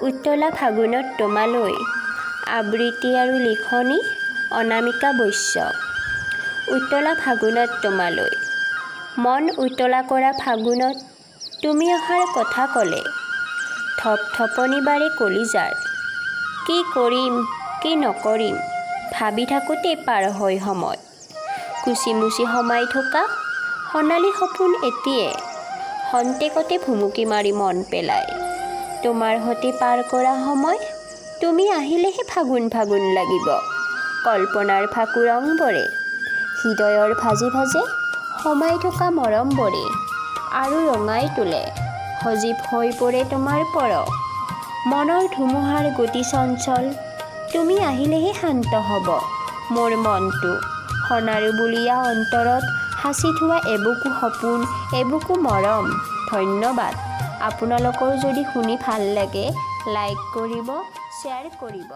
উত্তলা ফাগুনত তোমালৈ আবৃত্তি আৰু লিখনি অনামিকা বৈশ্য। উত্তলা ফাগুনত তোমালৈ মন উতলা কৰা ফাগুনত তুমি অহাৰ কথা ক'লে থপথপনি বাৰে কলিজাৰ। কি কৰিম কি নকৰিম ভাবি থাকোঁতে পাৰ হয় সময়। কুচিমুচি সোমাই থকা সোণালী সপোন এটিয়ে খন্তেকতে ভুমুকি মাৰি মন পেলায়। তোমাৰ সৈতে পাৰ কৰা সময় তুমি আহিলেহে ফাগুন ফাগুন লাগিব। কল্পনাৰ ফাকু ৰংবোৰে হৃদয়ৰ ভাজে ভাজে সোমাই থকা মৰমবোৰে আৰু ৰঙাই তোলে। সজীৱ হৈ পৰে তোমাৰ পৰশ মনৰ ধুমুহাৰ গতি চঞ্চল। তুমি আহিলেহে শান্ত হ'ব মোৰ মনটো। সোণাৰু বুলীয়া অন্তৰত সাঁচি থোৱা এবুকু সপোন এবুকু মৰম। ধন্যবাদ। আপোনালোকৰ যদি শুনি ভাল লাগে লাইক কৰিব, শ্বেয়াৰ কৰিব।